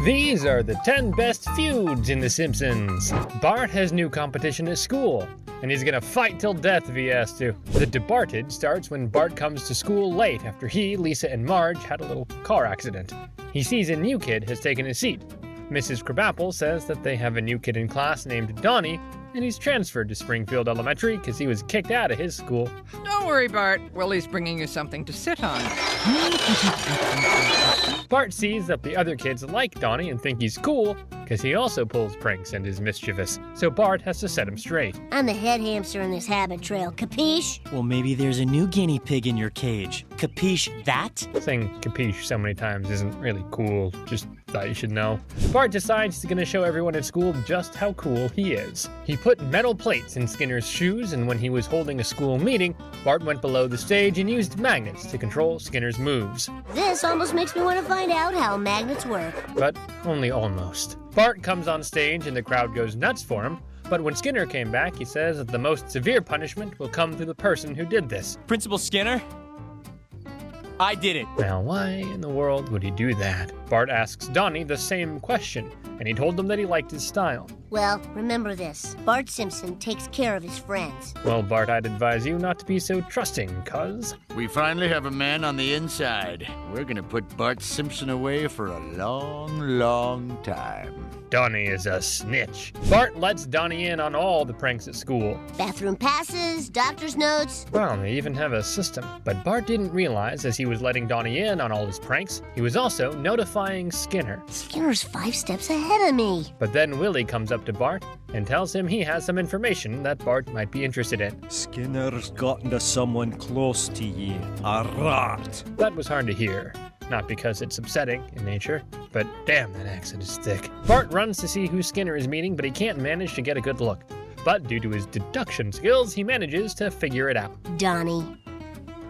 These are the 10 best feuds in The Simpsons. Bart has new competition at school, and he's gonna fight till death if he has to. The DeBarted starts when Bart comes to school late after he, Lisa, and Marge had a little car accident. He sees a new kid has taken his seat. Mrs. Krabappel says that they have a new kid in class named Donnie, and he's transferred to Springfield Elementary because he was kicked out of his school. Don't worry, Bart. Willie's bringing you something to sit on. Bart sees that the other kids like Donnie and think he's cool because he also pulls pranks and is mischievous, so Bart has to set him straight. I'm the head hamster in this habit trail, capiche? Well, maybe there's a new guinea pig in your cage. Capiche that? Saying capiche so many times isn't really cool, just thought you should know. Bart decides he's gonna show everyone at school just how cool he is. He put metal plates in Skinner's shoes, and when he was holding a school meeting, Bart went below the stage and used magnets to control Skinner's moves. This almost makes me want to find out how magnets work. But only almost. Bart comes on stage and the crowd goes nuts for him, but when Skinner came back, he says that the most severe punishment will come to the person who did this. Principal Skinner? I did it. Now, why in the world would he do that? Bart asks Donnie the same question, and he told him that he liked his style. Well, remember this. Bart Simpson takes care of his friends. Well, Bart, I'd advise you not to be so trusting, cuz. We finally have a man on the inside. We're gonna put Bart Simpson away for a long, long time. Donnie is a snitch. Bart lets Donnie in on all the pranks at school. Bathroom passes, doctor's notes. Well, they even have a system. But Bart didn't realize as he was letting Donnie in on all his pranks, he was also notifying Skinner. Skinner's 5 steps ahead of me. But then Willie comes up to Bart and tells him he has some information that Bart might be interested in. Skinner's gotten to someone close to ye. A rat. That was hard to hear. Not because it's upsetting in nature, but damn, that accent is thick. Bart runs to see who Skinner is meeting, but he can't manage to get a good look. But due to his deduction skills, he manages to figure it out. Donnie.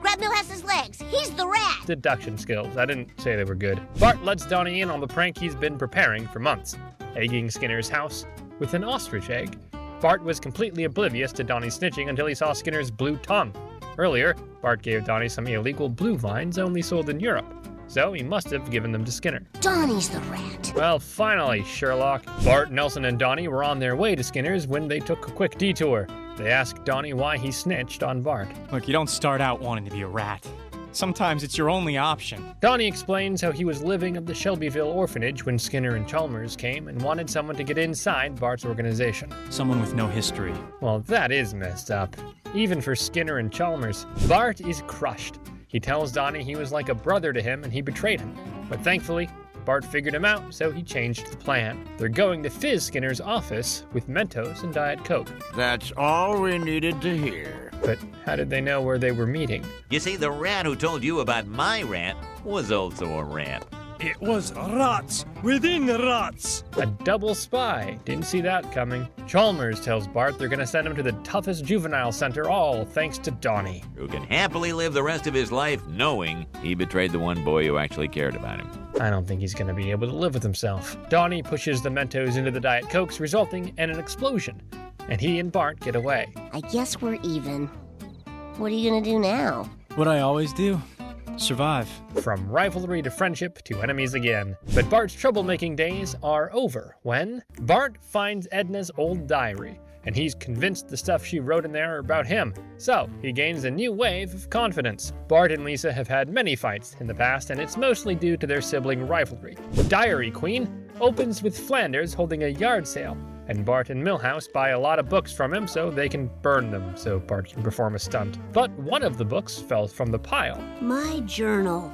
Grab Millhouse's legs. He's the rat. Deduction skills. I didn't say they were good. Bart lets Donnie in on the prank he's been preparing for months, egging Skinner's house with an ostrich egg. Bart was completely oblivious to Donnie's snitching until he saw Skinner's blue tongue. Earlier, Bart gave Donnie some illegal blue vines only sold in Europe, so he must have given them to Skinner. Donnie's the rat. Well, finally, Sherlock. Bart, Nelson, and Donnie were on their way to Skinner's when they took a quick detour. They asked Donnie why he snitched on Bart. Look, you don't start out wanting to be a rat. Sometimes it's your only option. Donnie explains how he was living at the Shelbyville orphanage when Skinner and Chalmers came and wanted someone to get inside Bart's organization. Someone with no history. Well, that is messed up. Even for Skinner and Chalmers. Bart is crushed. He tells Donnie he was like a brother to him and he betrayed him. But thankfully, Bart figured him out, so he changed the plan. They're going to Fizz Skinner's office with Mentos and Diet Coke. That's all we needed to hear. But how did they know where they were meeting? You see, the rat who told you about my rat was also a rat. It was rats within rats. A double spy. Didn't see that coming. Chalmers tells Bart they're gonna send him to the toughest juvenile center, all thanks to Donnie. Who can happily live the rest of his life knowing he betrayed the one boy who actually cared about him. I don't think he's gonna be able to live with himself. Donnie pushes the Mentos into the Diet Cokes, resulting in an explosion. And he and Bart get away. I guess we're even. What are you gonna do now? What I always do. Survive. From rivalry to friendship to enemies again. But Bart's troublemaking days are over when Bart finds Edna's old diary, and he's convinced the stuff she wrote in there are about him. So he gains a new wave of confidence. Bart and Lisa have had many fights in the past, and it's mostly due to their sibling rivalry. Diary Queen opens with Flanders holding a yard sale, and Bart and Milhouse buy a lot of books from him so they can burn them so Bart can perform a stunt. But one of the books fell from the pile. My journal.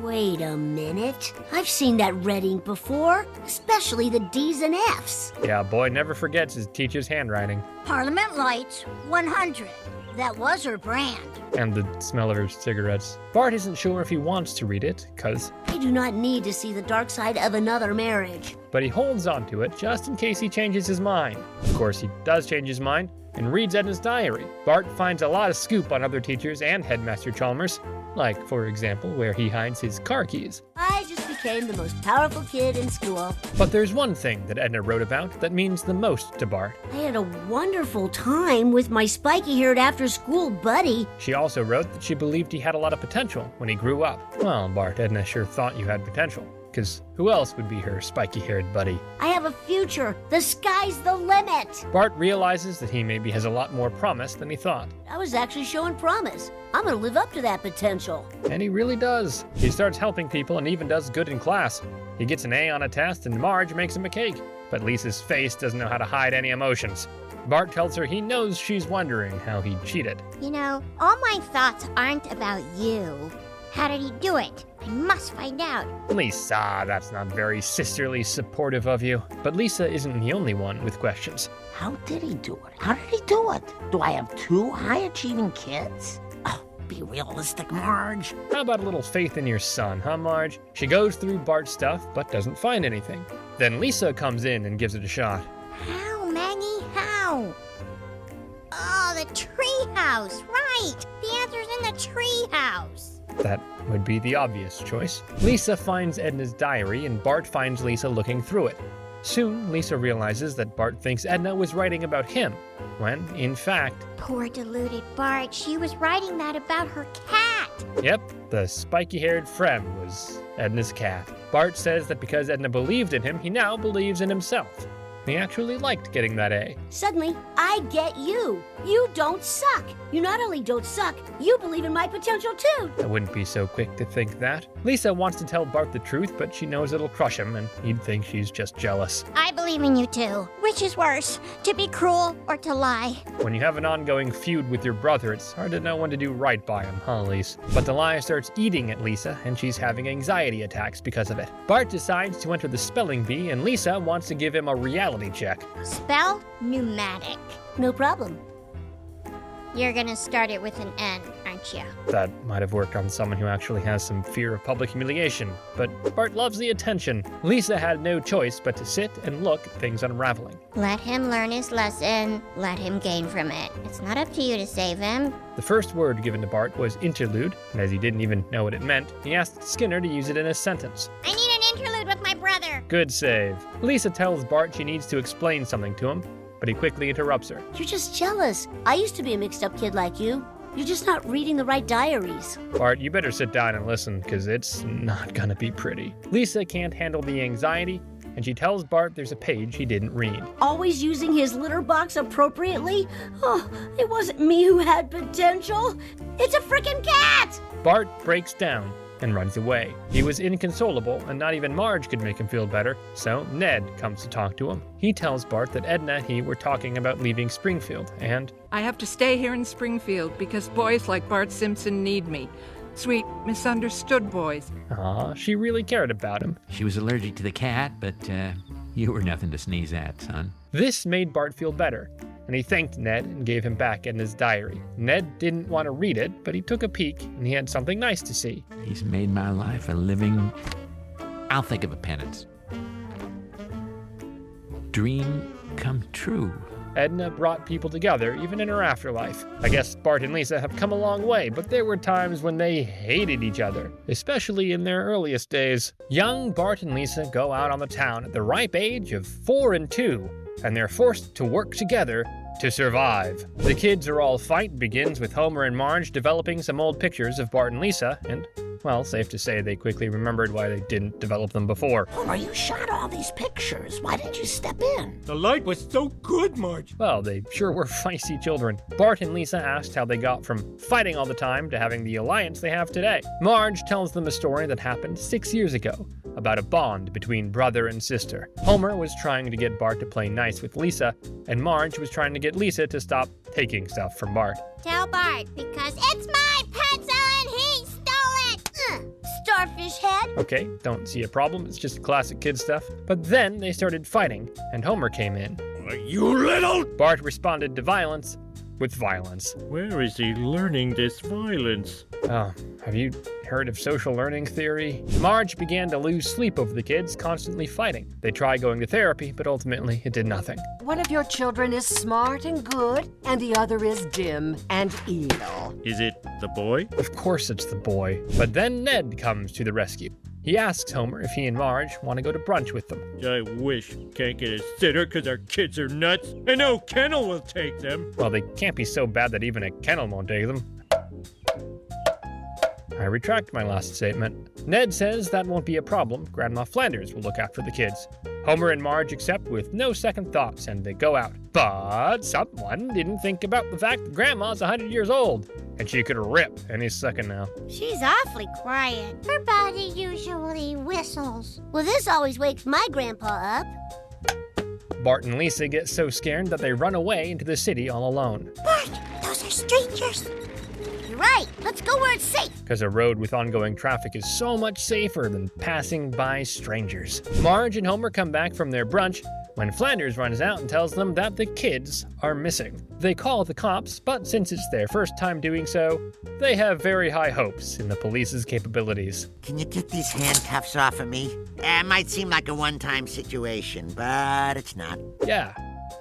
Wait a minute. I've seen that red ink before, especially the D's and F's. Yeah, boy never forgets his teacher's handwriting. Parliament Lights 100. That was her brand. And the smell of her cigarettes. Bart isn't sure if he wants to read it, cause I do not need to see the dark side of another marriage. but he holds on to it just in case he changes his mind. Of course, he does change his mind and reads Edna's diary. Bart finds a lot of scoop on other teachers and Headmaster Chalmers, like, for example, where he hides his car keys. I just became the most powerful kid in school. But there's one thing that Edna wrote about that means the most to Bart. I had a wonderful time with my spiky-haired after-school buddy. She also wrote that she believed he had a lot of potential when he grew up. Well, Bart, Edna sure thought you had potential. because who else would be her spiky-haired buddy? I have a future. The sky's the limit. Bart realizes that he maybe has a lot more promise than he thought. I was actually showing promise. I'm gonna live up to that potential. And he really does. He starts helping people and even does good in class. He gets an A on a test and Marge makes him a cake. But Lisa's face doesn't know how to hide any emotions. Bart tells her he knows she's wondering how he cheated. You know, all my thoughts aren't about you. How did he do it? I must find out. Lisa, that's not very sisterly supportive of you. But Lisa isn't the only one with questions. How did he do it? How did he do it? Do I have two high-achieving kids? Oh, be realistic, Marge. How about a little faith in your son, huh, Marge? She goes through Bart's stuff, but doesn't find anything. Then Lisa comes in and gives it a shot. How, Maggie? How? Oh, the treehouse, right. The answer's in the treehouse. That would be the obvious choice. Lisa finds Edna's diary, and Bart finds Lisa looking through it. Soon, Lisa realizes that Bart thinks Edna was writing about him, when, in fact... Poor deluded Bart, she was writing that about her cat. Yep, the spiky-haired friend was Edna's cat. Bart says that because Edna believed in him, he now believes in himself. He actually liked getting that A. Suddenly, I get you. You don't suck. You not only don't suck, you believe in my potential too. I wouldn't be so quick to think that. Lisa wants to tell Bart the truth, but she knows it'll crush him, and he'd think she's just jealous. I believe in you too. Which is worse, to be cruel or to lie? When you have an ongoing feud with your brother, it's hard to know when to do right by him, huh, Lisa? But the lie starts eating at Lisa, and she's having anxiety attacks because of it. Bart decides to enter the spelling bee, and Lisa wants to give him a reality check. Spell pneumatic. No problem. You're gonna start it with an N, aren't you? That might have worked on someone who actually has some fear of public humiliation, but Bart loves the attention. Lisa had no choice but to sit and look at things unraveling. Let him learn his lesson. Let him gain from it. It's not up to you to save him. The first word given to Bart was interlude, and as he didn't even know what it meant, he asked Skinner to use it in a sentence. I need an interlude with my brother. Good save. Lisa tells Bart she needs to explain something to him, but he quickly interrupts her. You're just jealous. I used to be a mixed-up kid like you. You're just not reading the right diaries. Bart, you better sit down and listen, because it's not gonna be pretty. Lisa can't handle the anxiety, and she tells Bart there's a page he didn't read. Always using his litter box appropriately? Oh, it wasn't me who had potential. It's a frickin' cat! Bart breaks down and runs away. He was inconsolable, and not even Marge could make him feel better, so Ned comes to talk to him. He tells Bart that Edna and he were talking about leaving Springfield, and... I have to stay here in Springfield because boys like Bart Simpson need me. Sweet, misunderstood boys. She really cared about him. She was allergic to the cat, but you were nothing to sneeze at, son. This made Bart feel better, and he thanked Ned and gave him back Edna's diary. Ned didn't want to read it, but he took a peek, and he had something nice to see. He's made my life a living... I'll think of a penance. Dream come true. Edna brought people together, even in her afterlife. I guess Bart and Lisa have come a long way, but there were times when they hated each other, especially in their earliest days. Young Bart and Lisa go out on the town at the ripe age of 4 and 2, and they're forced to work together to survive. The kids are all fight begins with Homer and Marge developing some old pictures of Bart and Lisa, and, well, safe to say they quickly remembered why they didn't develop them before. Homer, you shot all these pictures. Why didn't you step in? The light was so good, Marge. Well, they sure were feisty children. Bart and Lisa asked how they got from fighting all the time to having the alliance they have today. Marge tells them a story that happened 6 years ago, about a bond between brother and sister. Homer was trying to get Bart to play nice with Lisa, and Marge was trying to get Lisa to stop taking stuff from Bart. Tell Bart, because it's my pencil and he stole it! Starfish head! Okay, don't see a problem, it's just classic kid stuff. But then they started fighting, and Homer came in. You little... Bart responded to violence with violence. Where is he learning this violence? Oh, have you heard of social learning theory? Marge began to lose sleep over the kids constantly fighting. They tried going to therapy, but ultimately it did nothing. One of your children is smart and good, and the other is dim and evil. Is it the boy? Of course it's the boy. But then Ned comes to the rescue. He asks Homer if he and Marge want to go to brunch with them. I wish. Can't get a sitter because our kids are nuts, and no kennel will take them. Well, they can't be so bad that even a kennel won't take them. I retract my last statement. Ned says that won't be a problem. Grandma Flanders will look after the kids. Homer and Marge accept with no second thoughts, and they go out. But someone didn't think about the fact that Grandma's 100 years old, and she could rip any second now. She's awfully quiet. Her body usually whistles. Well, this always wakes my grandpa up. Bart and Lisa get so scared that they run away into the city all alone. Bart, those are strangers. You're right. Let's go where it's safe. Because a road with ongoing traffic is so much safer than passing by strangers. Marge and Homer come back from their brunch when Flanders runs out and tells them that the kids are missing. They call the cops, but since it's their first time doing so, they have very high hopes in the police's capabilities. Can you get these handcuffs off of me? It might seem like a one-time situation, but it's not. Yeah.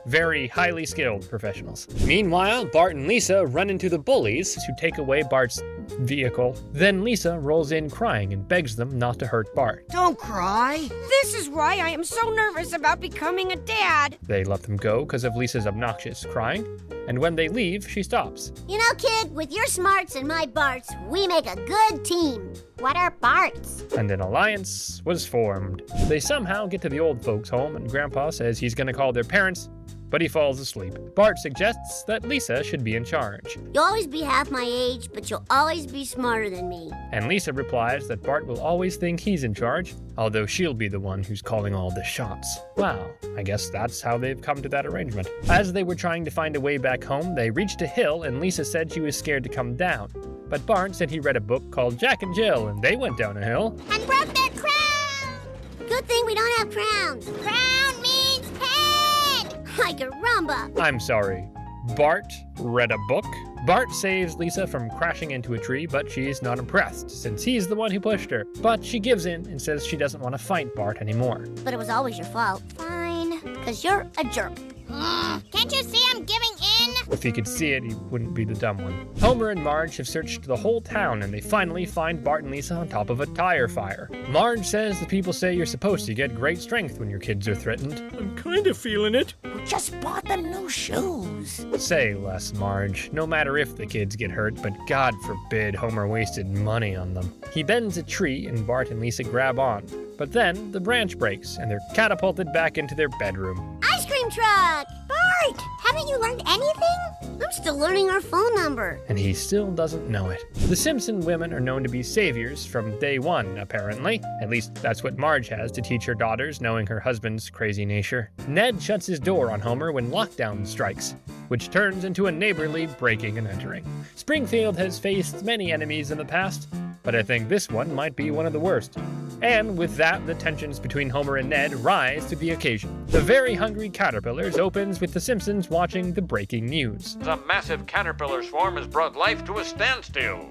Very highly skilled professionals. Meanwhile, Bart and Lisa run into the bullies to take away Bart's vehicle. Then Lisa rolls in crying and begs them not to hurt Bart. Don't cry. This is why I am so nervous about becoming a dad. They let them go because of Lisa's obnoxious crying, and when they leave, she stops. You know, kid, with your smarts and my Barts, we make a good team. What are Barts? And an alliance was formed. They somehow get to the old folks' home, and Grandpa says he's going to call their parents, but he falls asleep. Bart suggests that Lisa should be in charge. You'll always be half my age, but you'll always be smarter than me. And Lisa replies that Bart will always think he's in charge, although she'll be the one who's calling all the shots. Wow, I guess that's how they've come to that arrangement. As they were trying to find a way back home, they reached a hill, and Lisa said she was scared to come down. But Bart said he read a book called Jack and Jill, and they went down a hill. And broke their crown! Good thing we don't have crowns. Crown means head! Like a rumba. I'm sorry. Bart read a book? Bart saves Lisa from crashing into a tree, but she's not impressed, since he's the one who pushed her. But she gives in and says she doesn't want to fight Bart anymore. But it was always your fault. Fine. Because you're a jerk. Can't you see I'm giving in? If he could see it, he wouldn't be the dumb one. Homer and Marge have searched the whole town, and they finally find Bart and Lisa on top of a tire fire. Marge says the people say you're supposed to get great strength when your kids are threatened. I'm kind of feeling it. We just bought them new shoes. Say less, Marge. No matter if the kids get hurt, but God forbid Homer wasted money on them. He bends a tree, and Bart and Lisa grab on. But then the branch breaks, and they're catapulted back into their bedroom. Ice cream truck! Bart, haven't you learned anything? I'm still learning our phone number. And he still doesn't know it. The Simpson women are known to be saviors from day one, apparently. At least that's what Marge has to teach her daughters, knowing her husband's crazy nature. Ned shuts his door on Homer when lockdown strikes, which turns into a neighborly breaking and entering. Springfield has faced many enemies in the past, but I think this one might be one of the worst. And with that, the tensions between Homer and Ned rise to the occasion. The Very Hungry Caterpillars opens with the Simpsons watching the breaking news. A massive caterpillar swarm has brought life to a standstill.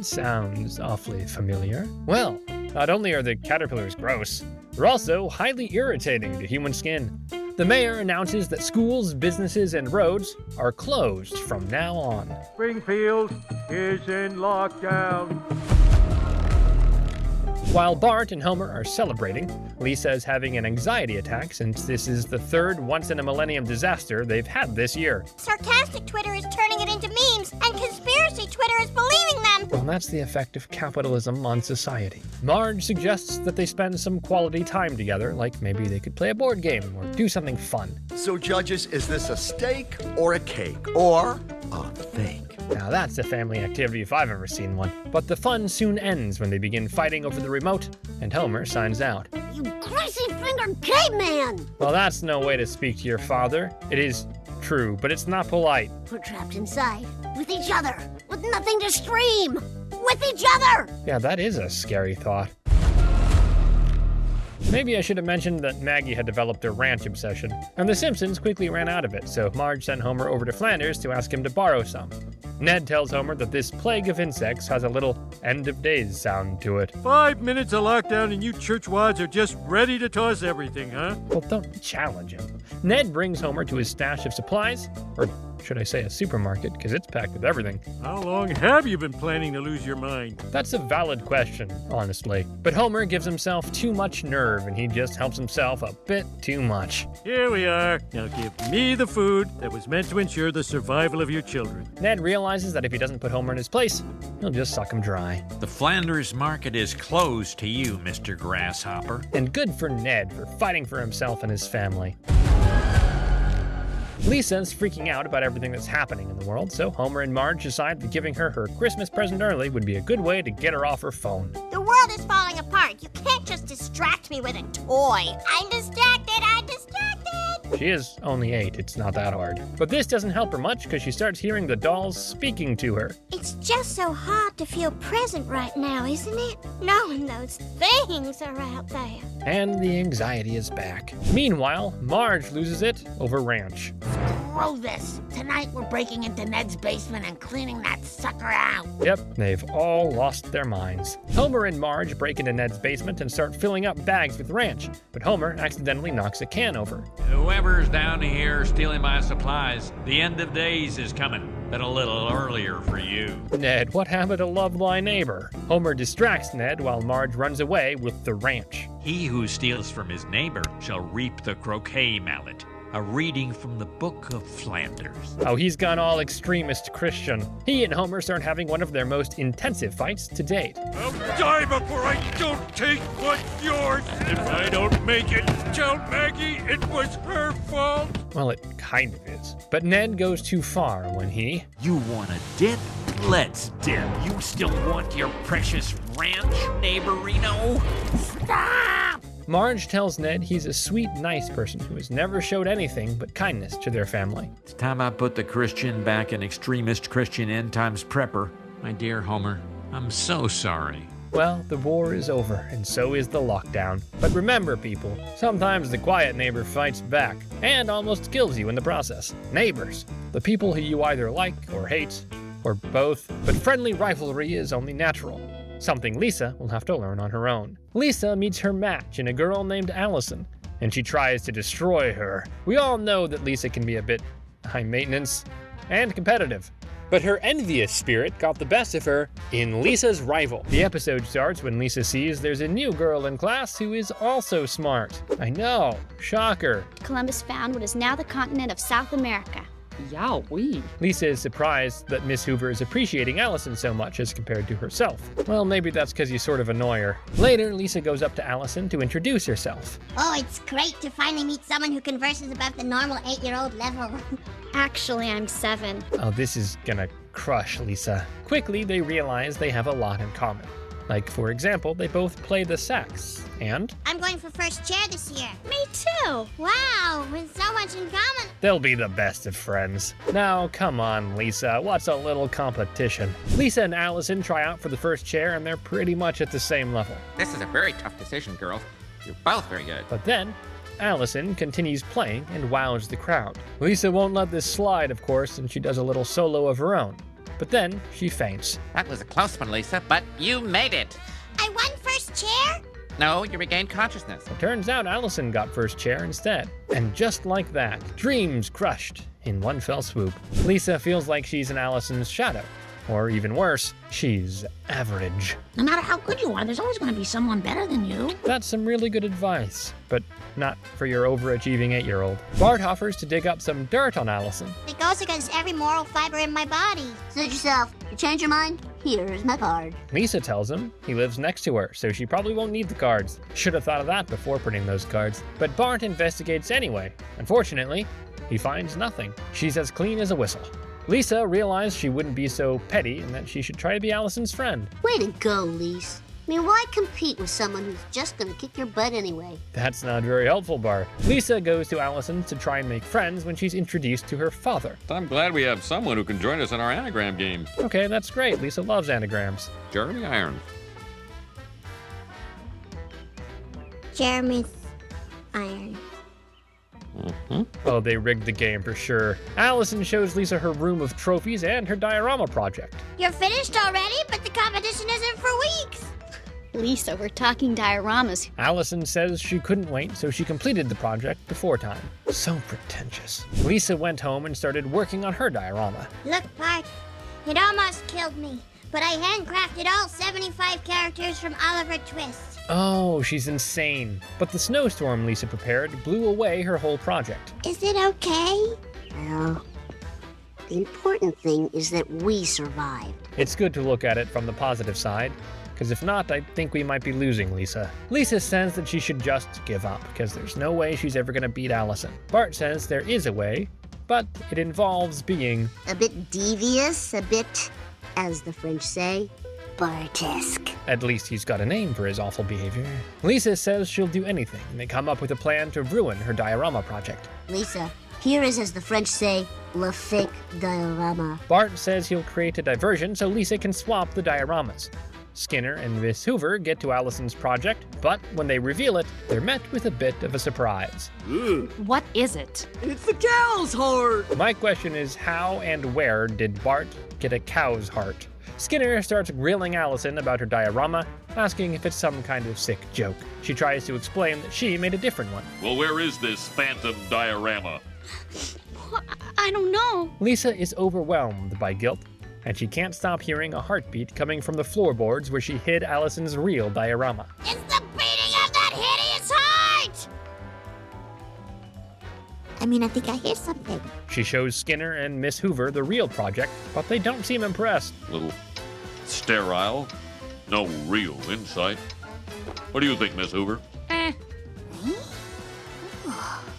Sounds awfully familiar. Well, not only are the caterpillars gross, they're also highly irritating to human skin. The mayor announces that schools, businesses, and roads are closed from now on. Springfield is in lockdown. While Bart and Homer are celebrating, Lisa is having an anxiety attack since this is the third once-in-a-millennium disaster they've had this year. Sarcastic Twitter is turning it into memes, and conspiracy Twitter is believing them. Well, that's the effect of capitalism on society. Marge suggests that they spend some quality time together, like maybe they could play a board game or do something fun. So, judges, is this a steak or a cake or a fake? Now that's a family activity if I've ever seen one. But the fun soon ends when they begin fighting over the remote, and Homer signs out. You greasy-fingered caveman! Well, that's no way to speak to your father. It is true, but it's not polite. We're trapped inside, with each other, with nothing to stream! With each other! Yeah, that is a scary thought. Maybe I should have mentioned that Maggie had developed a ranch obsession, and the Simpsons quickly ran out of it, so Marge sent Homer over to Flanders to ask him to borrow some. Ned tells Homer that this plague of insects has a little end-of-days sound to it. 5 minutes of lockdown and you churchwads are just ready to toss everything, huh? Well, don't challenge him. Ned brings Homer to his stash of supplies, or should I say a supermarket, because it's packed with everything. How long have you been planning to lose your mind? That's a valid question, honestly. But Homer gives himself too much nerve, and he just helps himself a bit too much. Here we are. Now give me the food that was meant to ensure the survival of your children. Ned realizes that if he doesn't put Homer in his place, he'll just suck him dry. The Flanders market is closed to you, Mr. Grasshopper. And good for Ned for fighting for himself and his family. Lisa's freaking out about everything that's happening in the world, so Homer and Marge decide that giving her Christmas present early would be a good way to get her off her phone. The world is falling apart. You can't just distract me with a toy. I'm distracted. She is only 8, it's not that hard. But this doesn't help her much because she starts hearing the dolls speaking to her. It's just so hard to feel present right now, isn't it? Knowing those things are out there. And the anxiety is back. Meanwhile, Marge loses it over Ranch. Screw this. Tonight we're breaking into Ned's basement and cleaning that sucker out. Yep, they've all lost their minds. Homer and Marge break into Ned's basement and start filling up bags with Ranch, but Homer accidentally knocks a can over. Whoever's down here stealing my supplies, the end of days is coming, but a little earlier for you. Ned, what happened to love thy neighbor? Homer distracts Ned while Marge runs away with the Ranch. He who steals from his neighbor shall reap the croquet mallet. A reading from the Book of Flanders. Oh, he's gone all extremist Christian. He and Homer start having one of their most intensive fights to date. I'll die before I don't take what's yours. If I don't make it, tell Maggie it was her fault. Well, it kind of is. But Ned goes too far when he... You want a dip? Let's dip. You still want your precious ranch, neighborino? Stop! Marge tells Ned he's a sweet, nice person who has never showed anything but kindness to their family. It's time I put the Christian back in extremist Christian end times prepper. My dear Homer, I'm so sorry. Well, the war is over, and so is the lockdown. But remember, people, sometimes the quiet neighbor fights back, and almost kills you in the process. Neighbors, the people who you either like or hate, or both. But friendly rivalry is only natural. Something Lisa will have to learn on her own. Lisa meets her match in a girl named Allison, and she tries to destroy her. We all know that Lisa can be a bit high maintenance and competitive. But her envious spirit got the best of her in Lisa's rival. The episode starts when Lisa sees there's a new girl in class who is also smart. I know, shocker. Columbus found what is now the continent of South America. Yowee. Lisa is surprised that Miss Hoover is appreciating Allison so much as compared to herself. Well, maybe that's because you sort of annoy her. Later, Lisa goes up to Allison to introduce herself. Oh, it's great to finally meet someone who converses above the normal 8-year-old level. Actually, I'm 7. Oh, this is gonna crush Lisa. Quickly, they realize they have a lot in common. Like, for example, they both play the sax, and... I'm going for first chair this year. Me too. Wow, with so much in common. They'll be the best of friends. Now, come on, Lisa, what's a little competition? Lisa and Allison try out for the first chair, and they're pretty much at the same level. This is a very tough decision, girls. You're both very good. But then, Allison continues playing and wows the crowd. Lisa won't let this slide, of course, and she does a little solo of her own. But then, she faints. That was a close one, Lisa, but you made it. I won first chair? No, you regained consciousness. It turns out Allison got first chair instead. And just like that, dreams crushed in one fell swoop. Lisa feels like she's in Allison's shadow. Or even worse, she's average. No matter how good you are, there's always going to be someone better than you. That's some really good advice, but not for your overachieving 8-year-old. Bart offers to dig up some dirt on Allison. It goes against every moral fiber in my body. Suit yourself. You change your mind? Here's my card. Lisa tells him he lives next to her, so she probably won't need the cards. Should have thought of that before putting those cards. But Bart investigates anyway. Unfortunately, he finds nothing. She's as clean as a whistle. Lisa realized she wouldn't be so petty and that she should try to be Allison's friend. Way to go, Lise. I mean, why compete with someone who's just gonna kick your butt anyway? That's not very helpful, Bart. Lisa goes to Allison to try and make friends when she's introduced to her father. I'm glad we have someone who can join us in our anagram game. Okay, that's great. Lisa loves anagrams. Jeremy Irons. Jeremy's iron. Oh, they rigged the game for sure. Allison shows Lisa her room of trophies and her diorama project. You're finished already, but the competition isn't for weeks. Lisa, we're talking dioramas. Allison says she couldn't wait, so she completed the project before time. So pretentious. Lisa went home and started working on her diorama. Look, Bart, it almost killed me, but I handcrafted all 75 characters from Oliver Twist. Oh, she's insane. But the snowstorm Lisa prepared blew away her whole project. Is it okay? Well, the important thing is that we survived. It's good to look at it from the positive side, because if not, I think we might be losing Lisa. Lisa says that she should just give up, because there's no way she's ever going to beat Allison. Bart says there is a way, but it involves being A bit devious, a bit, as the French say, Bartesque. At least he's got a name for his awful behavior. Lisa says she'll do anything, and they come up with a plan to ruin her diorama project. Lisa, here is, as the French say, le fake diorama. Bart says he'll create a diversion so Lisa can swap the dioramas. Skinner and Miss Hoover get to Allison's project, but when they reveal it, they're met with a bit of a surprise. What is it? It's the cow's heart. My question is, how and where did Bart get a cow's heart? Skinner starts grilling Allison about her diorama, asking if it's some kind of sick joke. She tries to explain that she made a different one. Well, where is this phantom diorama? I don't know. Lisa is overwhelmed by guilt, and she can't stop hearing a heartbeat coming from the floorboards where she hid Allison's real diorama. It's the beating of that hideous heart! I think I hear something. She shows Skinner and Miss Hoover the real project, but they don't seem impressed. Little sterile, no real insight. What do you think, Miss Hoover?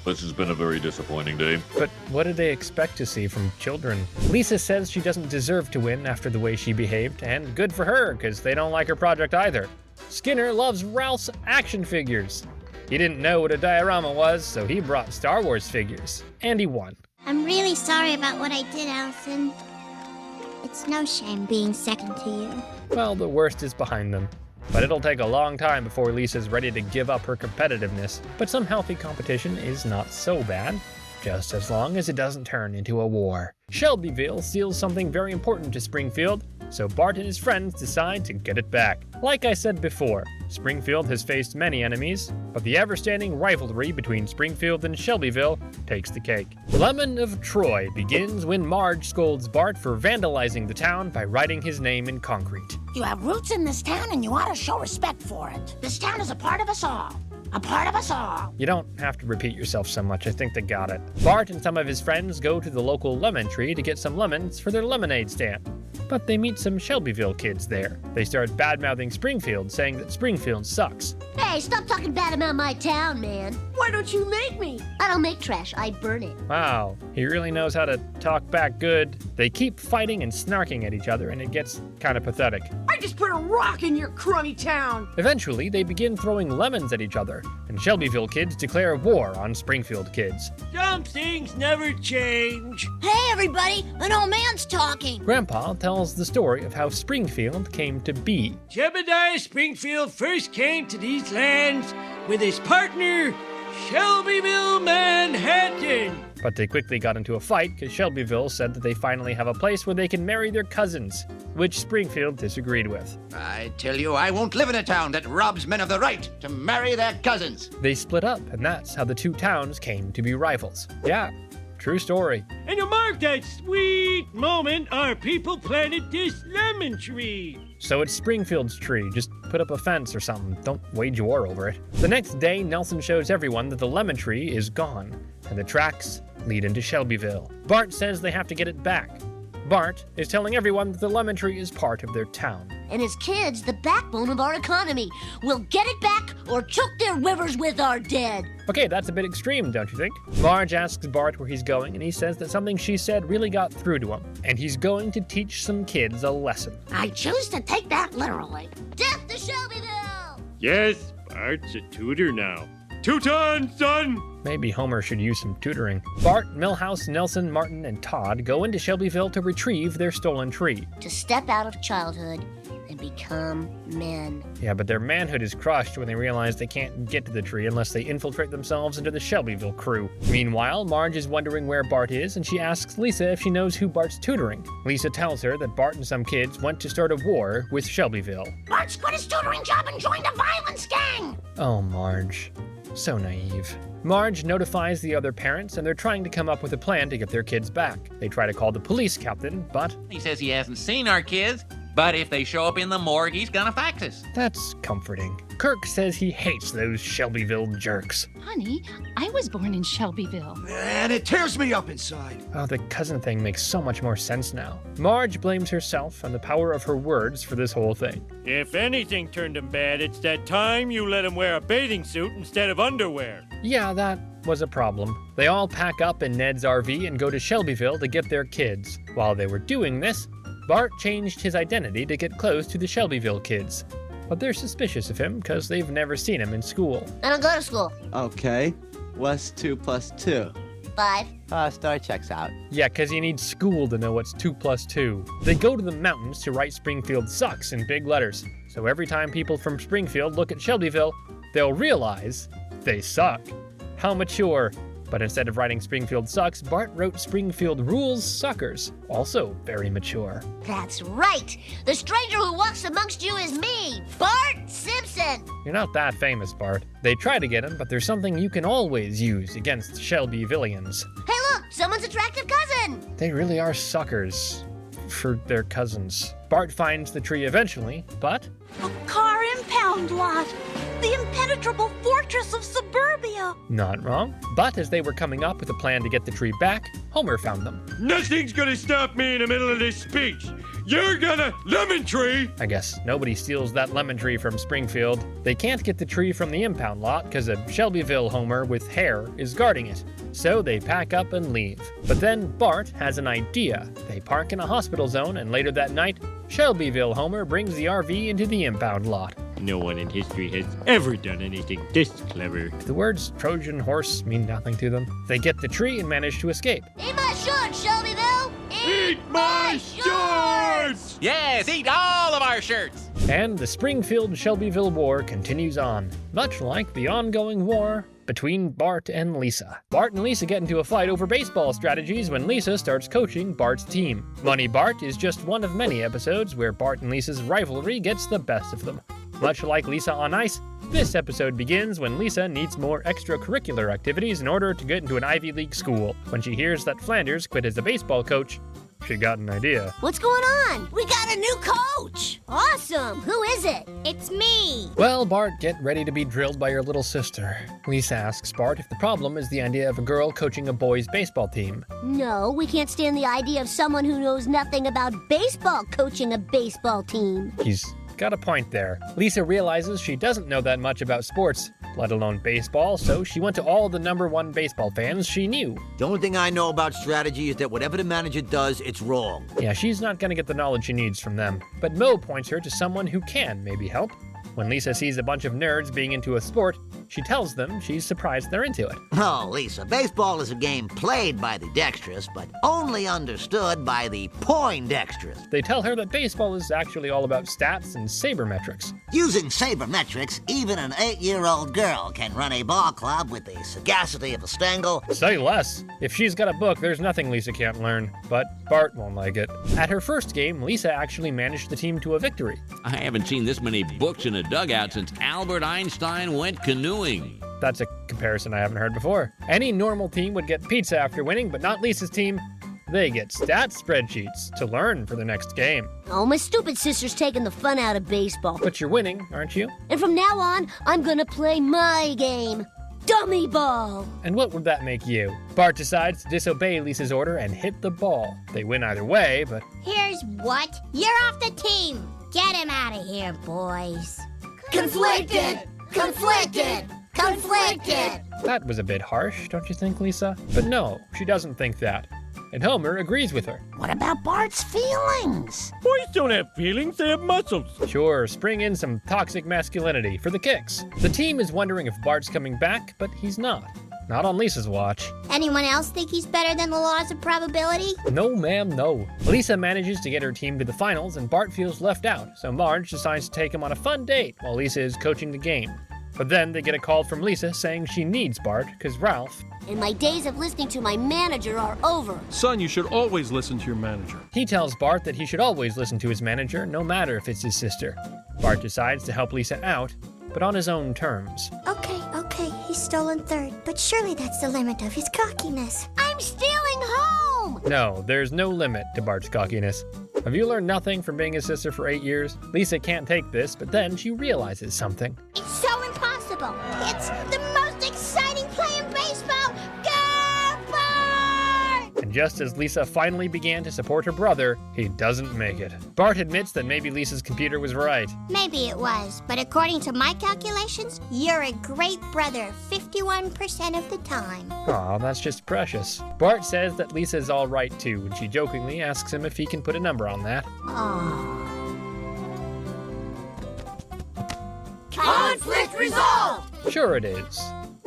This has been a very disappointing day. But what do they expect to see from children? Lisa says she doesn't deserve to win after the way she behaved, and good for her, because they don't like her project either. Skinner loves Ralph's action figures. He didn't know what a diorama was, so he brought Star Wars figures. And he won. I'm really sorry about what I did, Allison. It's no shame being second to you. Well, the worst is behind them. But it'll take a long time before Lisa's ready to give up her competitiveness. But some healthy competition is not so bad, just as long as it doesn't turn into a war. Shelbyville steals something very important to Springfield, so Bart and his friends decide to get it back. Like I said before, Springfield has faced many enemies, but the ever-standing rivalry between Springfield and Shelbyville takes the cake. Lemon of Troy begins when Marge scolds Bart for vandalizing the town by writing his name in concrete. You have roots in this town and you ought to show respect for it. This town is a part of us all. A part of us all. You don't have to repeat yourself so much, I think they got it. Bart and some of his friends go to the local lemon tree to get some lemons for their lemonade stand. But they meet some Shelbyville kids there. They start bad-mouthing Springfield, saying that Springfield sucks. Hey, stop talking bad about my town, man. Why don't you make me? I don't make trash, I burn it. Wow, he really knows how to talk back good. They keep fighting and snarking at each other, and it gets kind of pathetic. I just put a rock in your crummy town. Eventually, they begin throwing lemons at each other, and Shelbyville kids declare war on Springfield kids. Some things never change. Hey, everybody, an old man's talking. Grandpa tells the story of how Springfield came to be. Jebediah Springfield first came to these lands with his partner, Shelbyville Manhattan. But they quickly got into a fight because Shelbyville said that they finally have a place where they can marry their cousins, which Springfield disagreed with. I tell you, I won't live in a town that robs men of the right to marry their cousins. They split up, and that's how the two towns came to be rivals. Yeah, true story. And to mark that sweet moment, our people planted this lemon tree. So it's Springfield's tree. Just put up a fence or something. Don't wage war over it. The next day, Nelson shows everyone that the lemon tree is gone, and the tracks lead into Shelbyville. Bart says they have to get it back. Bart is telling everyone that the lemon tree is part of their town. And as kids, the backbone of our economy. We'll get it back or choke their rivers with our dead. Okay, that's a bit extreme, don't you think? Marge asks Bart where he's going, and he says that something she said really got through to him, and he's going to teach some kids a lesson. I choose to take that literally. Death to Shelbyville! Yes, Bart's a tutor now. Teuton, son! Maybe Homer should use some tutoring. Bart, Milhouse, Nelson, Martin, and Todd go into Shelbyville to retrieve their stolen tree. To step out of childhood and become men. Yeah, but their manhood is crushed when they realize they can't get to the tree unless they infiltrate themselves into the Shelbyville crew. Meanwhile, Marge is wondering where Bart is, and she asks Lisa if she knows who Bart's tutoring. Lisa tells her that Bart and some kids went to start a war with Shelbyville. Bart's quit his tutoring job and joined a violence gang! Oh, Marge. So naive. Marge notifies the other parents, and they're trying to come up with a plan to get their kids back. They try to call the police captain, but He says he hasn't seen our kids, but if they show up in the morgue, he's gonna fax us. that's comforting. Kirk says he hates those Shelbyville jerks. Honey, I was born in Shelbyville. And it tears me up inside. Oh, the cousin thing makes so much more sense now. Marge blames herself and the power of her words for this whole thing. If anything turned him bad, it's that time you let him wear a bathing suit instead of underwear. Yeah, that was a problem. They all pack up in Ned's RV and go to Shelbyville to get their kids. While they were doing this, Bart changed his identity to get close to the Shelbyville kids. But they're suspicious of him because they've never seen him in school. I don't go to school. Okay. What's 2 plus 2? 5. Star checks out. Yeah, because you need school to know what's 2 plus 2. They go to the mountains to write Springfield sucks in big letters. So every time people from Springfield look at Shelbyville, they'll realize they suck. How mature. But instead of writing Springfield sucks, Bart wrote Springfield rules suckers. Also very mature. That's right. The stranger who walks amongst you is me, Bart Simpson. You're not that famous, Bart. They try to get him, but there's something you can always use against Shelbyvillians. Hey look, someone's attractive cousin. They really are suckers for their cousins. Bart finds the tree eventually, but A car impound lot. The impenetrable fortress of suburbia. not wrong. But as they were coming up with a plan to get the tree back, Homer found them. Nothing's gonna stop me in the middle of this speech. You're gonna lemon tree. I guess nobody steals that lemon tree from Springfield. They can't get the tree from the impound lot because a Shelbyville Homer with hair is guarding it. So they pack up and leave. But then Bart has an idea. They park in a hospital zone, and later that night, Shelbyville Homer brings the RV into the impound lot. No one in history has ever done anything this clever. The words Trojan horse mean nothing to them. They get the tree and manage to escape. Eat my shorts, Shelbyville. Eat my shorts! Yes, eat all of our shirts! And the Springfield-Shelbyville War continues on, much like the ongoing war between Bart and Lisa. Bart and Lisa get into a fight over baseball strategies when Lisa starts coaching Bart's team. MoneyBART is just one of many episodes where Bart and Lisa's rivalry gets the best of them. Much like Lisa on Ice, this episode begins when Lisa needs more extracurricular activities in order to get into an Ivy League school. When she hears that Flanders quit as a baseball coach, she got an idea. What's going on? We got a new coach. Awesome. Who is it? It's me. Well, Bart, get ready to be drilled by your little sister. Lisa asks Bart if the problem is the idea of a girl coaching a boys' baseball team. No, we can't stand the idea of someone who knows nothing about baseball coaching a baseball team. He's got a point there. Lisa realizes she doesn't know that much about sports, let alone baseball, so she went to all the #1 baseball fans she knew. The only thing I know about strategy is that whatever the manager does, it's wrong. Yeah, she's not gonna get the knowledge she needs from them. But Mo points her to someone who can maybe help. When Lisa sees a bunch of nerds being into a sport, she tells them she's surprised they're into it. Oh, Lisa, baseball is a game played by the dexterous, but only understood by the poindextrous. They tell her that baseball is actually all about stats and sabermetrics. Using sabermetrics, even an 8-year-old girl can run a ball club with the sagacity of a Stengel. Say less. If she's got a book, there's nothing Lisa can't learn. But Bart won't like it. At her first game, Lisa actually managed the team to a victory. I haven't seen this many books in a dugout since Albert Einstein went canoeing. That's a comparison I haven't heard before. Any normal team would get pizza after winning, but not Lisa's team. They get stat spreadsheets to learn for the next game. Oh, my stupid sister's taking the fun out of baseball. But you're winning, aren't you? And from now on, I'm gonna play my game. Dummy ball! And what would that make you? Bart decides to disobey Lisa's order and hit the ball. They win either way, but... Here's what. You're off the team. Get him out of here, boys. Conflicted! Conflicted! Conflicted! That was a bit harsh, don't you think, Lisa? But no, she doesn't think that. And Homer agrees with her. What about Bart's feelings? Boys don't have feelings, they have muscles. Sure, spring in some toxic masculinity for the kicks. The team is wondering if Bart's coming back, but he's not. not on Lisa's watch. Anyone else think he's better than the laws of probability? No, ma'am, no. Lisa manages to get her team to the finals, and Bart feels left out, so Marge decides to take him on a fun date while Lisa is coaching the game. But then they get a call from Lisa saying she needs Bart because Ralph... And my days of listening to my manager are over. Son, you should always listen to your manager. He tells Bart that he should always listen to his manager, no matter if it's his sister. Bart decides to help Lisa out, but on his own terms. Okay, he's stolen third, but surely that's the limit of his cockiness. I'm stealing home! No, there's no limit to Bart's cockiness. Have you learned nothing from being his sister for 8 years? Lisa can't take this, but then she realizes something. It's so impossible. It's the most exciting play in baseball. Go, Bart! And just as Lisa finally began to support her brother, he doesn't make it. Bart admits that maybe Lisa's computer was right. Maybe it was, but according to my calculations, you're a great brother 51% of the time. Aw, that's just precious. Bart says that Lisa's all right too, and she jokingly asks him if he can put a number on that. Conflict resolved! Sure it is.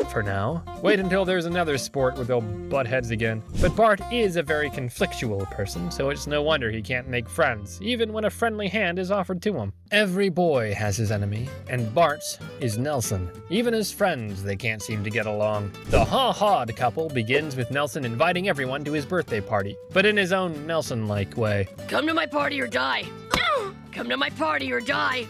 For now. Wait until there's another sport where they'll butt heads again. But Bart is a very conflictual person, so it's no wonder he can't make friends, even when a friendly hand is offered to him. Every boy has his enemy, and Bart's is Nelson. Even as friends, they can't seem to get along. The Haw-Hawed Couple begins with Nelson inviting everyone to his birthday party, but in his own Nelson-like way. Come to my party or die. Come to my party or die.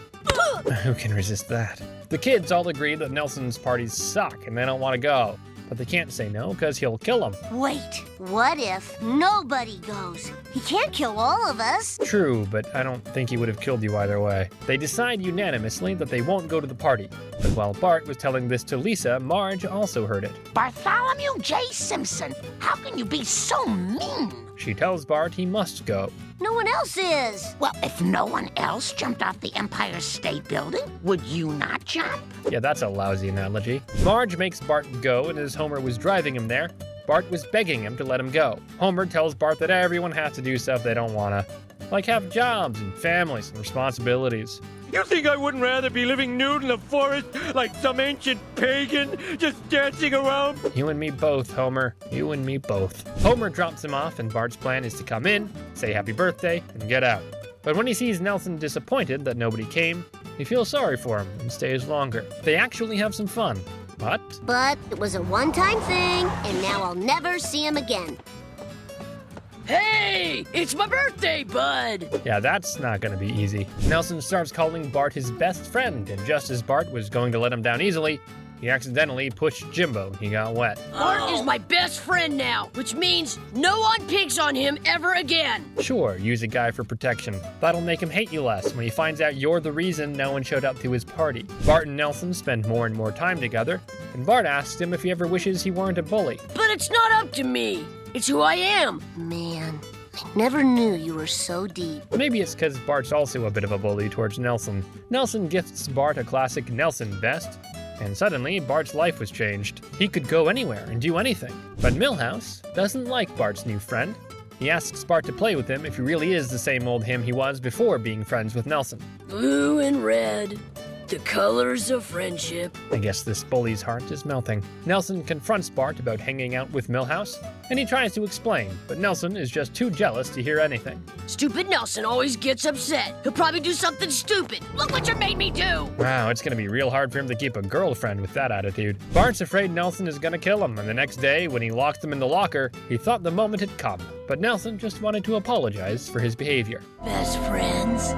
Who can resist that? The kids all agree that Nelson's parties suck and they don't want to go, but they can't say no because he'll kill them. Wait, what if nobody goes? He can't kill all of us. True, but I don't think he would have killed you either way. They decide unanimously that they won't go to the party. But while Bart was telling this to Lisa, Marge also heard it. Bartholomew J. Simpson, how can you be so mean? She tells Bart he must go. No one else is. Well, if no one else jumped off the Empire State Building, would you not jump? Yeah, that's a lousy analogy. Marge makes Bart go, and as Homer was driving him there, Bart was begging him to let him go. Homer tells Bart that everyone has to do stuff they don't wanna, like have jobs and families and responsibilities. You think I wouldn't rather be living nude in the forest like some ancient pagan, just dancing around? You and me both, Homer. You and me both. Homer drops him off, and Bart's plan is to come in, say happy birthday, and get out. But when he sees Nelson disappointed that nobody came, he feels sorry for him and stays longer. They actually have some fun, but it was a one-time thing, and now I'll never see him again. Hey, it's my birthday, bud! Yeah, that's not gonna be easy. Nelson starts calling Bart his best friend, and just as Bart was going to let him down easily, he accidentally pushed Jimbo and he got wet. Bart is my best friend now, which means no one picks on him ever again. Sure, use a guy for protection. That'll make him hate you less when he finds out you're the reason no one showed up to his party. Bart and Nelson spend more and more time together, and Bart asks him if he ever wishes he weren't a bully. But it's not up to me. It's who I am. Man, I never knew you were so deep. Maybe it's because Bart's also a bit of a bully towards Nelson. Nelson gifts Bart a classic Nelson vest, and suddenly Bart's life was changed. He could go anywhere and do anything. But Milhouse doesn't like Bart's new friend. He asks Bart to play with him if he really is the same old him he was before being friends with Nelson. Blue and red, the colors of friendship. I guess this bully's heart is melting. Nelson confronts Bart about hanging out with Milhouse, and he tries to explain, but Nelson is just too jealous to hear anything. Stupid Nelson always gets upset. He'll probably do something stupid. Look what you made me do! Wow, it's gonna be real hard for him to keep a girlfriend with that attitude. Bart's afraid Nelson is gonna kill him, and the next day, when he locks him in the locker, he thought the moment had come. But Nelson just wanted to apologize for his behavior. Best friends,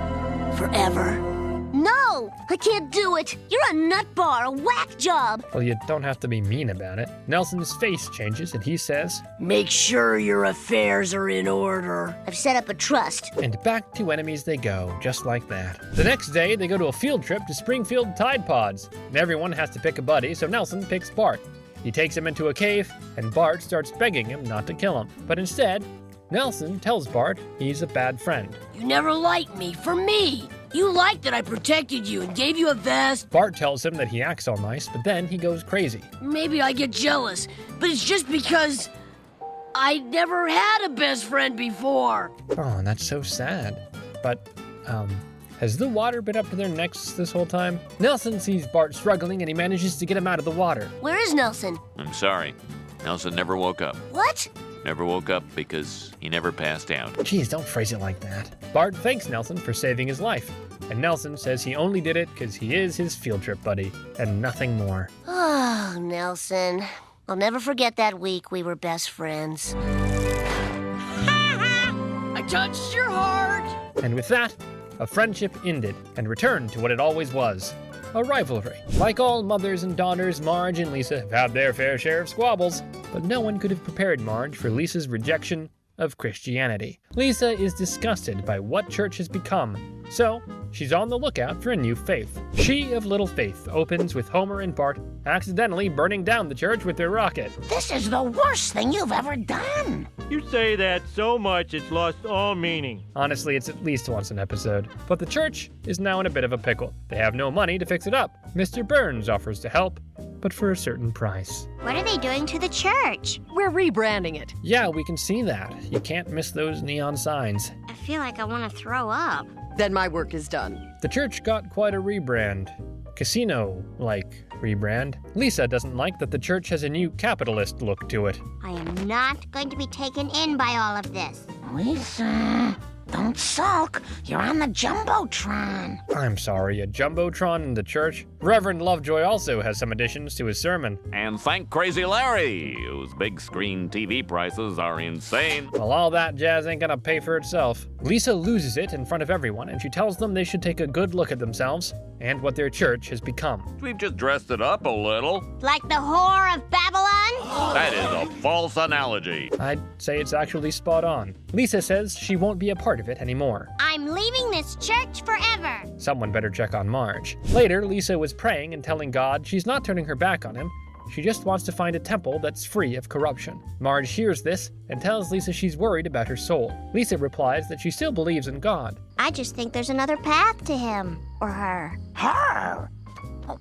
forever. No, I can't do it. You're a nutbar, a whack job. Well, you don't have to be mean about it. Nelson's face changes and he says, "Make sure your affairs are in order." I've set up a trust. And back to enemies they go, just like that. The next day, they go to a field trip to Springfield Tide Pods, and everyone has to pick a buddy, so Nelson picks Bart. He takes him into a cave, and Bart starts begging him not to kill him. But instead, Nelson tells Bart he's a bad friend. You never liked me for me. You liked that I protected you and gave you a vest. Bart tells him that he acts all nice, but then he goes crazy. Maybe I get jealous, but it's just because I never had a best friend before. Oh, that's so sad. But, Has the water been up to their necks this whole time? Nelson sees Bart struggling and he manages to get him out of the water. Where is Nelson? I'm sorry. Nelson never woke up. What? Never woke up because he never passed out. Geez, don't phrase it like that. Bart thanks Nelson for saving his life, and Nelson says he only did it because he is his field trip buddy, and nothing more. Oh, Nelson. I'll never forget that week we were best friends. I touched your heart. And with that, a friendship ended and returned to what it always was, a rivalry. Like all mothers and daughters, Marge and Lisa have had their fair share of squabbles, but no one could have prepared Marge for Lisa's rejection of Christianity. Lisa is disgusted by what church has become, so she's on the lookout for a new faith. She of Little Faith opens with Homer and Bart accidentally burning down the church with their rocket. This is the worst thing you've ever done. You say that so much it's lost all meaning. Honestly, it's at least once an episode. But the church is now in a bit of a pickle. They have no money to fix it up. Mr. Burns offers to help, but for a certain price. What are they doing to the church? We're rebranding it. Yeah, we can see that. You can't miss those neon signs. I feel like I want to throw up. Then my work is done. The church got quite a rebrand. Casino-like rebrand. Lisa doesn't like that the church has a new capitalist look to it. I am not going to be taken in by all of this. Lisa, don't sulk. You're on the Jumbotron. I'm sorry, a Jumbotron in the church? Reverend Lovejoy also has some additions to his sermon. And thank Crazy Larry, whose big screen TV prices are insane. Well, all that jazz ain't gonna pay for itself. Lisa loses it in front of everyone, and she tells them they should take a good look at themselves and what their church has become. We've just dressed it up a little. Like the whore of Babylon? That is a false analogy. I'd say it's actually spot on. Lisa says she won't be a part of it anymore. I'm leaving this church forever. Someone better check on Marge. Later, Lisa was praying and telling God she's not turning her back on him. She just wants to find a temple that's free of corruption. Marge hears this and tells Lisa she's worried about her soul. Lisa replies that she still believes in God. I just think there's another path to him or her. Her? Oh,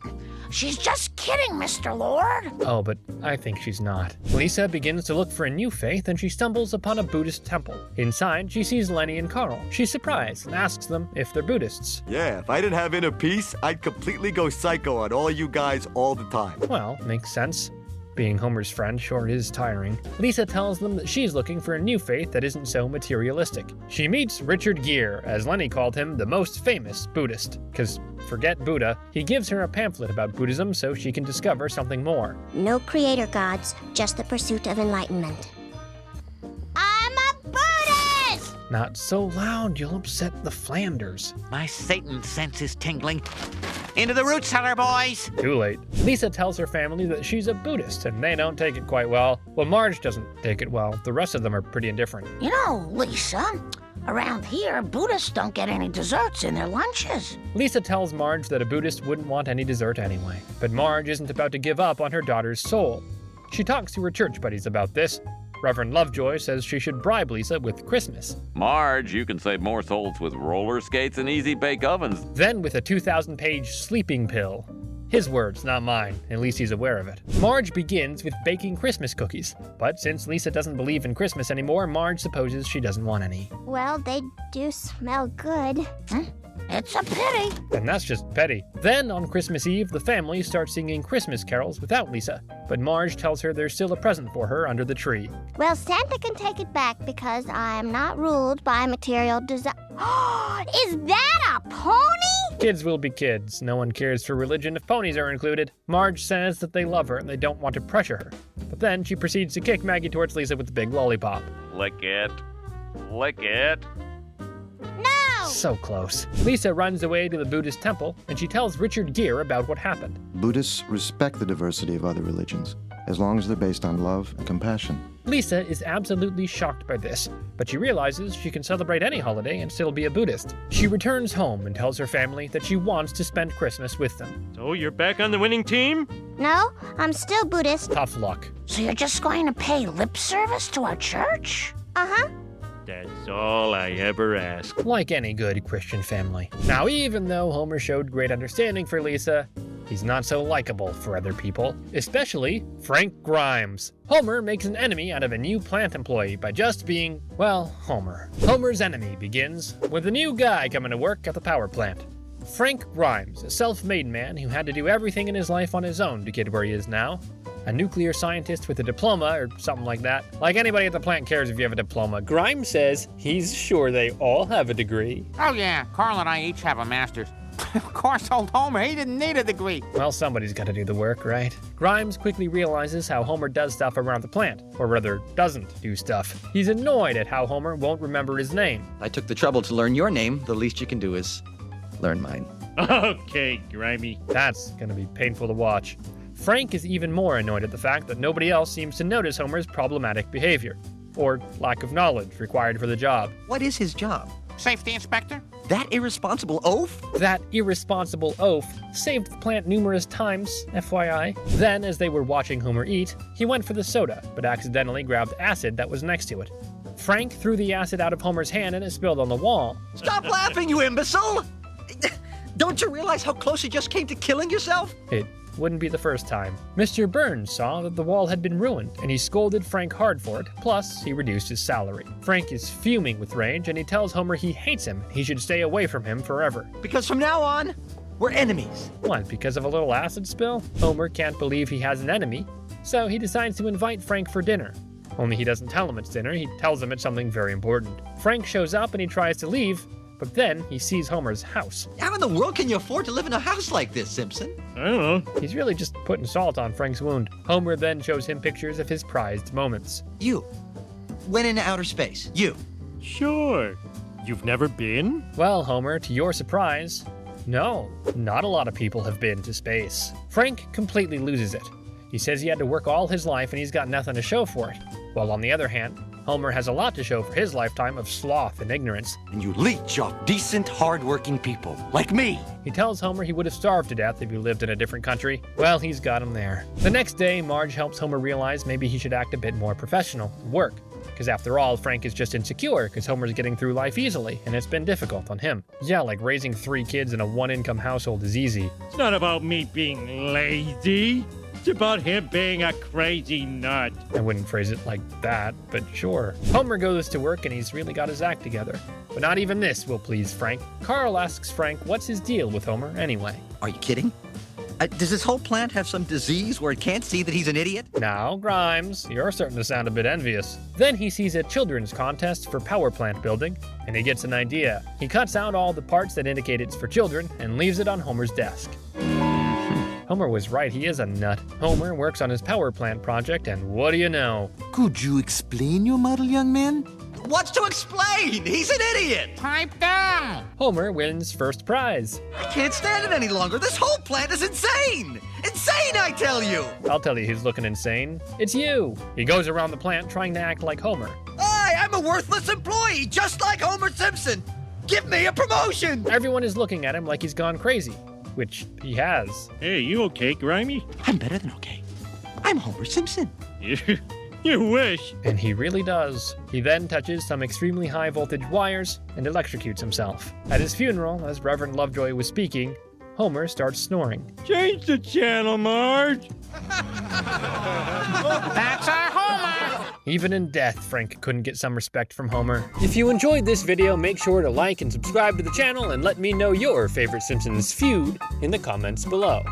she's just kidding, Mr. Lord. Oh, but I think she's not. Lisa begins to look for a new faith and she stumbles upon a Buddhist temple. Inside, she sees Lenny and Carl. She's surprised and asks them if they're Buddhists. Yeah, if I didn't have inner peace, I'd completely go psycho on all you guys all the time. Well, makes sense. Being Homer's friend sure is tiring. Lisa tells them that she's looking for a new faith that isn't so materialistic. She meets Richard Gere, as Lenny called him the most famous Buddhist. Because forget Buddha, he gives her a pamphlet about Buddhism so she can discover something more. No creator gods, just the pursuit of enlightenment. I'm a Buddhist! Not so loud, you'll upset the Flanders. My Satan sense is tingling. Into the root cellar, boys! Too late. Lisa tells her family that she's a Buddhist, and they don't take it quite well. Well, Marge doesn't take it well. The rest of them are pretty indifferent. You know, Lisa, around here, Buddhists don't get any desserts in their lunches. Lisa tells Marge that a Buddhist wouldn't want any dessert anyway. But Marge isn't about to give up on her daughter's soul. She talks to her church buddies about this. Reverend Lovejoy says she should bribe Lisa with Christmas. Marge, you can save more souls with roller skates and easy bake ovens. Then with a 2,000-page sleeping pill. His words, not mine. At least he's aware of it. Marge begins with baking Christmas cookies. But since Lisa doesn't believe in Christmas anymore, Marge supposes she doesn't want any. Well, they do smell good. It's a pity. And that's just petty. Then, on Christmas Eve, the family starts singing Christmas carols without Lisa. But Marge tells her there's still a present for her under the tree. Well, Santa can take it back because I am not ruled by material desire. Is that a pony? Kids will be kids. No one cares for religion if ponies are included. Marge says that they love her and they don't want to pressure her. But then she proceeds to kick Maggie towards Lisa with the big lollipop. Lick it. Lick it. No! So close. Lisa runs away to the Buddhist temple, and she tells Richard Gere about what happened. Buddhists respect the diversity of other religions, as long as they're based on love and compassion. Lisa is absolutely shocked by this, but she realizes she can celebrate any holiday and still be a Buddhist. She returns home and tells her family that she wants to spend Christmas with them. So you're back on the winning team? No, I'm still Buddhist. Tough luck. So you're just going to pay lip service to our church? Uh-huh. That's all I ever ask. Like any good Christian family. Now, even though Homer showed great understanding for Lisa, he's not so likable for other people, especially Frank Grimes. Homer makes an enemy out of a new plant employee by just being, well, Homer. Homer's enemy begins with a new guy coming to work at the power plant. Frank Grimes, a self-made man who had to do everything in his life on his own to get where he is now. A nuclear scientist with a diploma or something like that. Like anybody at the plant cares if you have a diploma. Grimes says he's sure they all have a degree. Oh yeah, Carl and I each have a master's. Of course, old Homer, he didn't need a degree. Well, somebody's got to do the work, right? Grimes quickly realizes how Homer does stuff around the plant, or rather, doesn't do stuff. He's annoyed at how Homer won't remember his name. I took the trouble to learn your name. The least you can do is learn mine. Okay, Grimy. That's gonna be painful to watch. Frank is even more annoyed at the fact that nobody else seems to notice Homer's problematic behavior, or lack of knowledge required for the job. What is his job? Safety inspector? That irresponsible oaf? That irresponsible oaf saved the plant numerous times, FYI. Then, as they were watching Homer eat, he went for the soda, but accidentally grabbed acid that was next to it. Frank threw the acid out of Homer's hand and it spilled on the wall. Stop laughing, you imbecile! Don't you realize how close you just came to killing yourself? It wouldn't be the first time. Mr. Burns saw that the wall had been ruined, and he scolded Frank hard for it, plus he reduced his salary. Frank is fuming with rage, and he tells Homer he hates him, he should stay away from him forever. Because from now on, we're enemies. What, because of a little acid spill? Homer can't believe he has an enemy, so he decides to invite Frank for dinner. Only he doesn't tell him it's dinner, he tells him it's something very important. Frank shows up and he tries to leave, but then he sees Homer's house. How in the world can you afford to live in a house like this, Simpson? I don't know. He's really just putting salt on Frank's wound. Homer then shows him pictures of his prized moments. You went into outer space. You. Sure. You've never been? Well, Homer, to your surprise, no, not a lot of people have been to space. Frank completely loses it. He says he had to work all his life and he's got nothing to show for it. While on the other hand, Homer has a lot to show for his lifetime of sloth and ignorance. And you leech off decent, hard-working people, like me. He tells Homer he would have starved to death if he lived in a different country. Well, he's got him there. The next day, Marge helps Homer realize maybe he should act a bit more professional and work. Because after all, Frank is just insecure because Homer's getting through life easily, and it's been difficult on him. Yeah, like raising 3 kids in a one-income household is easy. It's not about me being lazy. It's about him being a crazy nut. I wouldn't phrase it like that, but sure. Homer goes to work and he's really got his act together. But not even this will please Frank. Carl asks Frank what's his deal with Homer anyway. Are you kidding? Does this whole plant have some disease where it can't see that he's an idiot? Now, Grimes, you're starting to sound a bit envious. Then he sees a children's contest for power plant building, and he gets an idea. He cuts out all the parts that indicate it's for children and leaves it on Homer's desk. Homer was right, he is a nut. Homer works on his power plant project, and what do you know? Could you explain your model, young man? What's to explain? He's an idiot! Pipe down! Homer wins first prize. I can't stand it any longer. This whole plant is insane! Insane, I tell you! I'll tell you who's looking insane. It's you! He goes around the plant trying to act like Homer. I'm a worthless employee, just like Homer Simpson! Give me a promotion! Everyone is looking at him like he's gone crazy, which he has. Hey, you okay, Grimy? I'm better than okay. I'm Homer Simpson. You wish. And he really does. He then touches some extremely high voltage wires and electrocutes himself. At his funeral, as Reverend Lovejoy was speaking, Homer starts snoring. Change the channel, Marge. That's our Homer. Even in death, Frank couldn't get some respect from Homer. If you enjoyed this video, make sure to like and subscribe to the channel and let me know your favorite Simpsons feud in the comments below.